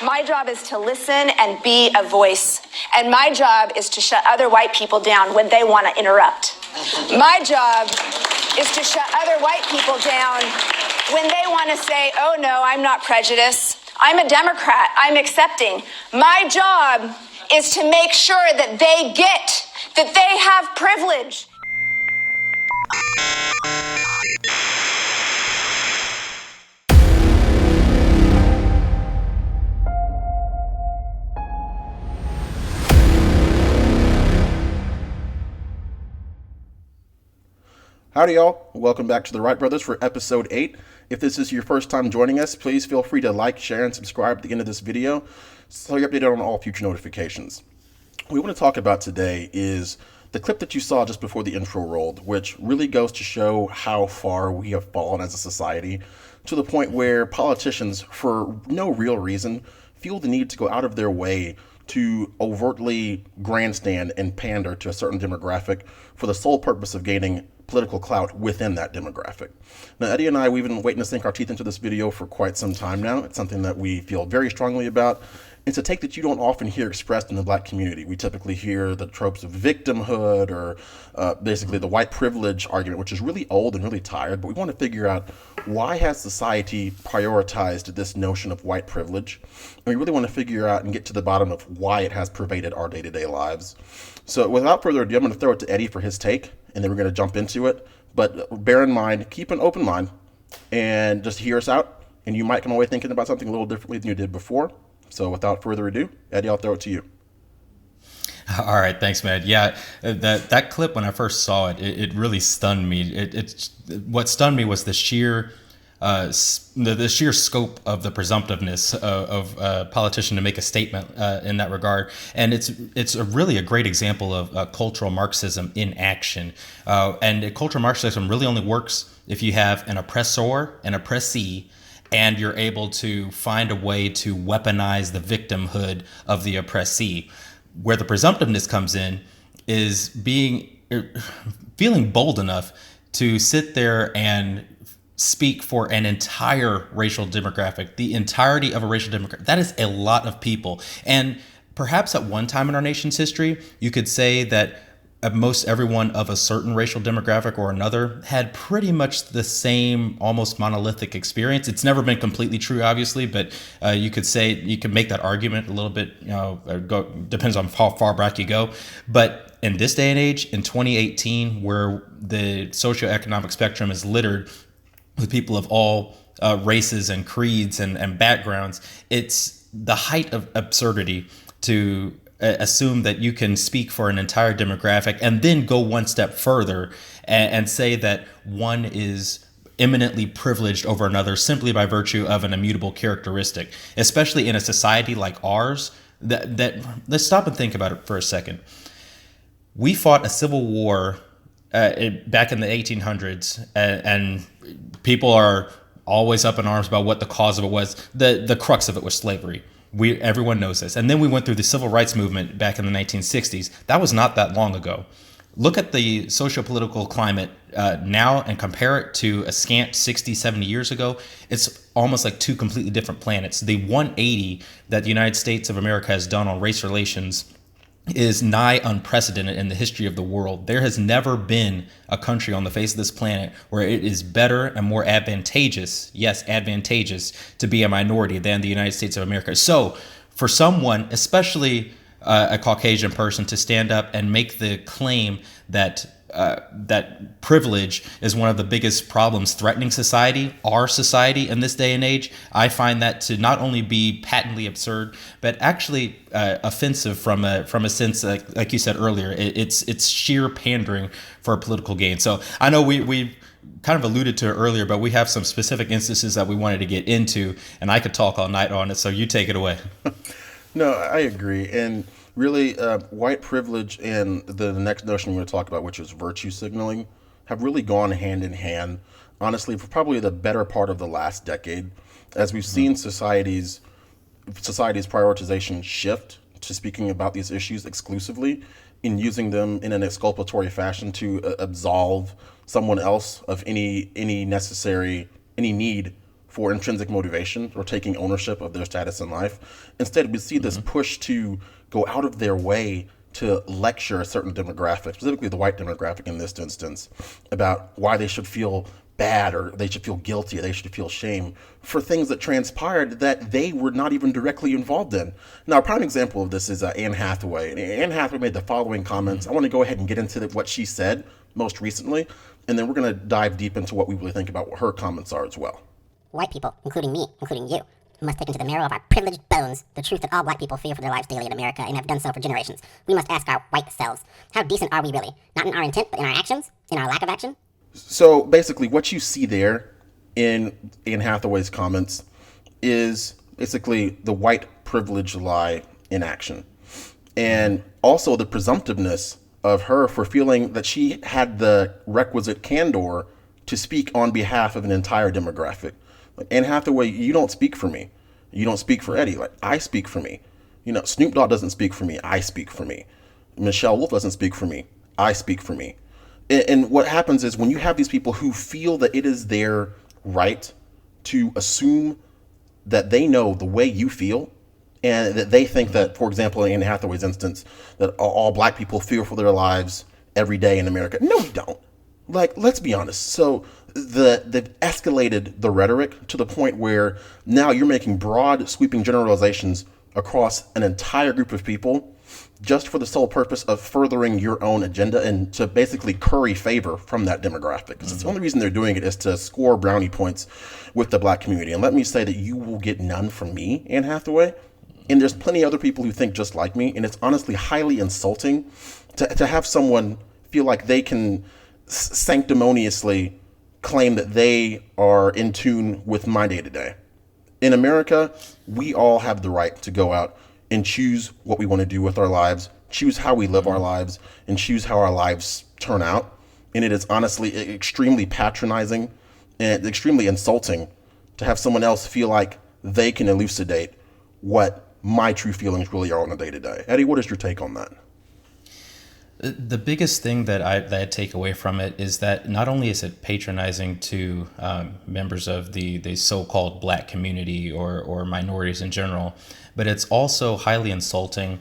My job is to listen and be a voice. And my job is to shut other white people down when they want to interrupt. My job is to shut other white people down when they want to say, oh no, I'm not prejudiced. I'm a Democrat. I'm accepting. My job is to make sure that they get that they have privilege. Howdy, y'all. Welcome back to the Wright Brothers for episode 8. If this is your first time joining us, please feel free to like, share, and subscribe at the end of this video so you're updated on all future notifications. What we want to talk about today is the clip that you saw just before the intro rolled, which really goes to show how far we have fallen as a society, to the point where politicians, for no real reason, feel the need to go out of their way to overtly grandstand and pander to a certain demographic for the sole purpose of gaining political clout within that demographic. Now, Eddie and I, we've been waiting to sink our teeth into this video for quite some time now. It's something that we feel very strongly about. It's a take that you don't often hear expressed in the Black community. We typically hear the tropes of victimhood or basically the white privilege argument, which is really old and really tired, but we want to figure out why has society prioritized this notion of white privilege? And we really want to figure out and get to the bottom of why it has pervaded our day-to-day lives. So without further ado, I'm going to throw it to Eddie for his take, and then we're going to jump into it. But bear in mind, keep an open mind and just hear us out, and you might come away thinking about something a little differently than you did before. So without further ado, Eddie, I'll throw it to you. All right, thanks, man. Yeah, that clip, when I first saw it, it really stunned me. What stunned me was the sheer scope of the presumptiveness of a politician to make a statement in that regard. And it's really a great example of cultural Marxism in action. And cultural Marxism really only works if you have an oppressor, an oppressee, and you're able to find a way to weaponize the victimhood of the oppressee. Where the presumptiveness comes in is feeling bold enough to sit there and speak for an entire racial demographic, the entirety of a racial demographic. That is a lot of people. And perhaps at one time in our nation's history, you could say that most everyone of a certain racial demographic or another had pretty much the same almost monolithic experience. It's never been completely true, obviously, but you could make that argument a little bit, depends on how far back you go. But in this day and age, in 2018, where the socioeconomic spectrum is littered with people of all races and creeds and backgrounds, it's the height of absurdity to assume that you can speak for an entire demographic and then go one step further and say that one is eminently privileged over another simply by virtue of an immutable characteristic, especially in a society like ours. That let's stop and think about it for a second. We fought a civil war back in the 1800s, and people are always up in arms about what the cause of it was. The crux of it was slavery. Everyone knows this. And then we went through the civil rights movement back in the 1960s. That was not that long ago. Look at the socio-political climate now and compare it to a scant 60, 70 years ago. It's almost like two completely different planets. The 180 that the United States of America has done on race relations is nigh unprecedented in the history of the world. There has never been a country on the face of this planet where it is better and more advantageous, yes, advantageous, to be a minority than the United States of America. So for someone, especially a Caucasian person, to stand up and make the claim that that privilege is one of the biggest problems threatening society, our society in this day and age, I find that to not only be patently absurd, but actually offensive from a sense, like you said earlier. It's sheer pandering for political gain. So I know we kind of alluded to it earlier, but we have some specific instances that we wanted to get into, and I could talk all night on it. So you take it away. No, I agree. And really, white privilege and the next notion we're going to talk about, which is virtue signaling, have really gone hand in hand, honestly, for probably the better part of the last decade, as we've seen society's prioritization shift to speaking about these issues exclusively and using them in an exculpatory fashion to absolve someone else of any need for intrinsic motivation or taking ownership of their status in life. Instead, we see this push to go out of their way to lecture a certain demographic, specifically the white demographic in this instance, about why they should feel bad or they should feel guilty or they should feel shame for things that transpired that they were not even directly involved in. Now, a prime example of this is Anne Hathaway. And Anne Hathaway made the following comments. I want to go ahead and get into what she said most recently, and then we're going to dive deep into what we really think about what her comments are as well. White people, including me, including you, must take into the marrow of our privileged bones the truth that all black people fear for their lives daily in America and have done so for generations. We must ask our white selves, how decent are we really? Not in our intent, but in our actions? In our lack of action? So basically what you see there in Anne Hathaway's comments is basically the white privilege lie in action. And also the presumptiveness of her for feeling that she had the requisite candor to speak on behalf of an entire demographic. Like, Anne Hathaway, you don't speak for me. You don't speak for Eddie. Like, I speak for me. You know, Snoop Dogg doesn't speak for me. I speak for me. Michelle Wolf doesn't speak for me. I speak for me. And what happens is when you have these people who feel that it is their right to assume that they know the way you feel, and that they think that, for example, in Anne Hathaway's instance, that all black people fear for their lives every day in America. No, we don't. Like, let's be honest. So they've escalated the rhetoric to the point where now you're making broad, sweeping generalizations across an entire group of people just for the sole purpose of furthering your own agenda and to basically curry favor from that demographic. Because the only reason they're doing it is to score brownie points with the black community. And let me say that you will get none from me, Anne Hathaway. And there's plenty of other people who think just like me. And it's honestly highly insulting to have someone feel like they can sanctimoniously claim that they are in tune with my day-to-day. In America, we all have the right to go out and choose what we want to do with our lives, choose how we live our lives, and choose how our lives turn out. And it is honestly extremely patronizing and extremely insulting to have someone else feel like they can elucidate what my true feelings really are on a day-to-day. Eddie, what is your take on that? The biggest thing that I take away from it is that not only is it patronizing to members of the so-called black community or minorities in general, but it's also highly insulting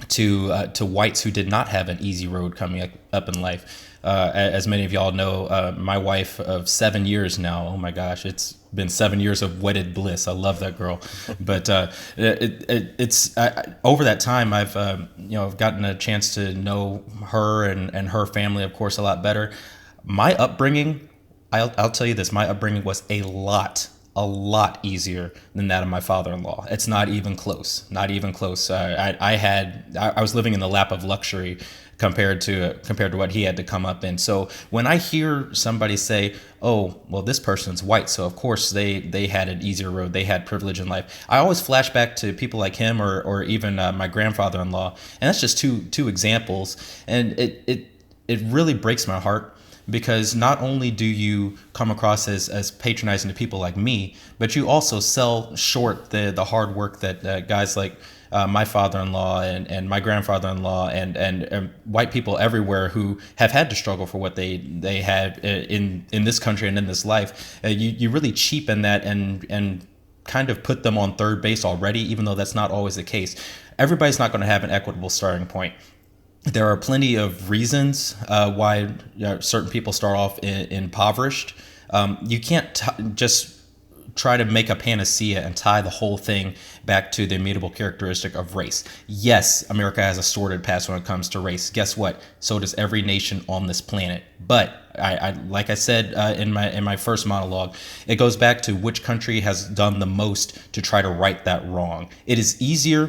to whites who did not have an easy road coming up in life. As many of y'all know, my wife of 7 years now, oh my gosh, it's been 7 years of wedded bliss. I love that girl. But it's over that time, I've gotten a chance to know her and her family, of course, a lot better. My upbringing, I'll tell you this, my upbringing was a lot easier than that of my father-in-law. It's not even close. Not even close. I was living in the lap of luxury compared to what he had to come up in. So when I hear somebody say, "Oh, well, this person's white, so of course they had an easier road. They had privilege in life," I always flash back to people like him or even my grandfather-in-law, and that's just two examples, and it really breaks my heart. Because not only do you come across as patronizing to people like me, but you also sell short the hard work that guys like my father-in-law and my grandfather-in-law and white people everywhere who have had to struggle for what they had in this country and in this life. You really cheapen that and kind of put them on third base already, even though that's not always the case. Everybody's not going to have an equitable starting point. There are plenty of reasons why certain people start off impoverished. You can't just try to make a panacea and tie the whole thing back to the immutable characteristic of race. Yes, America has a sordid past when it comes to race. Guess what? So does every nation on this planet. But I like I said in my first monologue, it goes back to which country has done the most to try to right that wrong. It is easier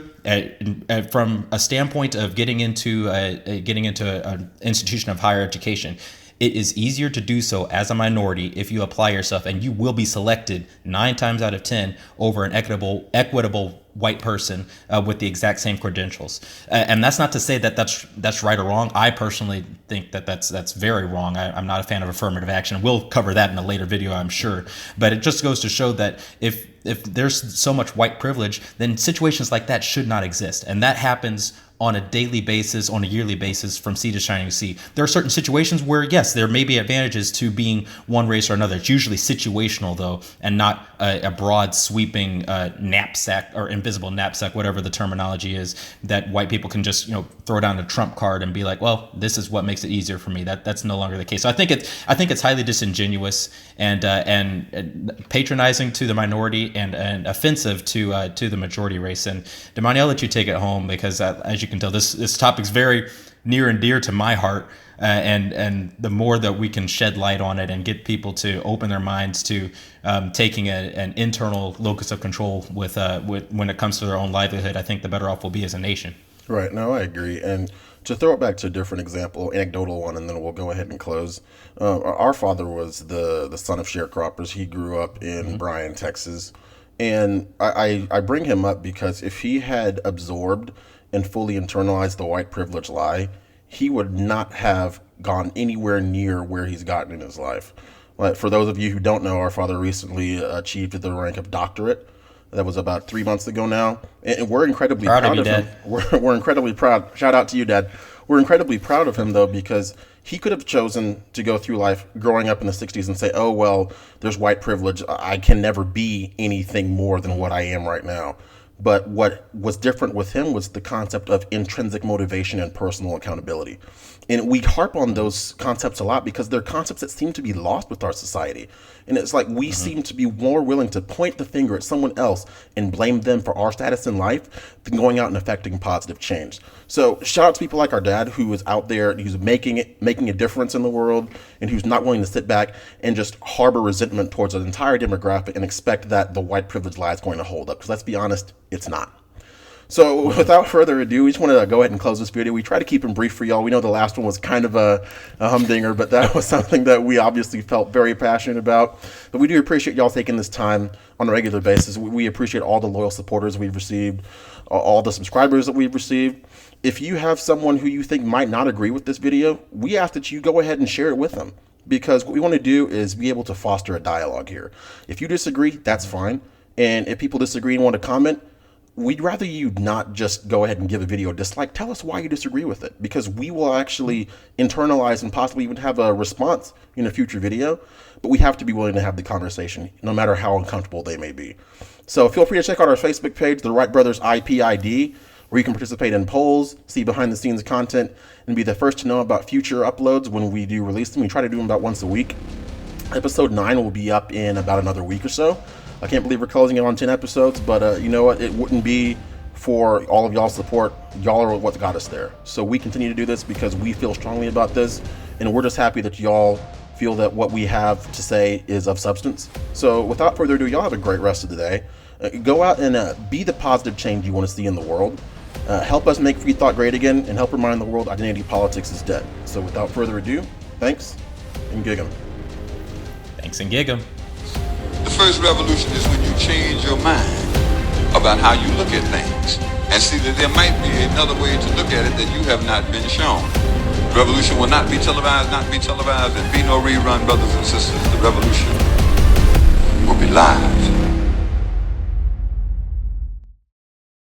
from a standpoint of getting into an institution of higher education. It is easier to do so as a minority if you apply yourself, and you will be selected 9 times out of 10 over an equitable white person with the exact same credentials. And that's not to say that that's right or wrong. I personally think that that's very wrong. I'm not a fan of affirmative action. We'll cover that in a later video, I'm sure. But it just goes to show that if there's so much white privilege, then situations like that should not exist. And that happens on a daily basis, on a yearly basis, from sea to shining sea. There are certain situations where, yes, there may be advantages to being one race or another. It's usually situational, though, and not a broad, sweeping knapsack or invisible knapsack, whatever the terminology is, that white people can just throw down a trump card and be like, well, this is what makes it easier for me. That's no longer the case. So I think it's highly disingenuous and patronizing to the minority and offensive to the majority race. And Damani, I'll let you take it home, because as you can tell, this topic's very near and dear to my heart, and the more that we can shed light on it and get people to open their minds to taking an internal locus of control with when it comes to their own livelihood, I think the better off we'll be as a nation. Right. No, I agree. And to throw it back to a different example, anecdotal one, and then we'll go ahead and close. Our father was the son of sharecroppers. He grew up in Bryan, Texas. And I bring him up because if he had absorbed and fully internalized the white privilege lie, he would not have gone anywhere near where he's gotten in his life. Like, for those of you who don't know, our father recently achieved the rank of doctorate. That was about 3 months ago now. And we're incredibly proud of him. We're incredibly proud. Shout out to you, Dad. We're incredibly proud of him, though, because he could have chosen to go through life growing up in the 60s and say, oh, well, there's white privilege. I can never be anything more than what I am right now. But what was different with him was the concept of intrinsic motivation and personal accountability. And we harp on those concepts a lot because they're concepts that seem to be lost with our society. And it's like we seem to be more willing to point the finger at someone else and blame them for our status in life than going out and affecting positive change. So shout out to people like our dad, who is out there, who's making a difference in the world, and who's not willing to sit back and just harbor resentment towards an entire demographic and expect that the white privilege lie is going to hold up. Because let's be honest, it's not. So without further ado, we just want to go ahead and close this video. We try to keep them brief for y'all. We know the last one was kind of a humdinger, but that was something that we obviously felt very passionate about. But we do appreciate y'all taking this time on a regular basis. We appreciate all the loyal supporters we've received, all the subscribers that we've received. If you have someone who you think might not agree with this video, we ask that you go ahead and share it with them, because what we want to do is be able to foster a dialogue here. If you disagree, that's fine. And if people disagree and want to comment, we'd rather you not just go ahead and give a video a dislike. Tell us why you disagree with it, because we will actually internalize and possibly even have a response in a future video. But we have to be willing to have the conversation, no matter how uncomfortable they may be. So feel free to check out our Facebook page, The Wright Brothers IPID, where you can participate in polls, see behind the scenes content, and be the first to know about future uploads when we do release them. We try to do them about once a week. Episode 9 will be up in about another week or so. I can't believe we're closing it on 10 episodes, but you know what? It wouldn't be for all of y'all's support. Y'all are what got us there. So we continue to do this because we feel strongly about this, and we're just happy that y'all feel that what we have to say is of substance. So without further ado, y'all have a great rest of the day. Go out and be the positive change you want to see in the world. Help us make free thought great again, and help remind the world identity politics is dead. So without further ado, thanks, and gig 'em. Thanks and gig 'em. The first revolution is when you change your mind about how you look at things and see that there might be another way to look at it that you have not been shown. The revolution will not be televised, and be no rerun, brothers and sisters. The revolution will be live.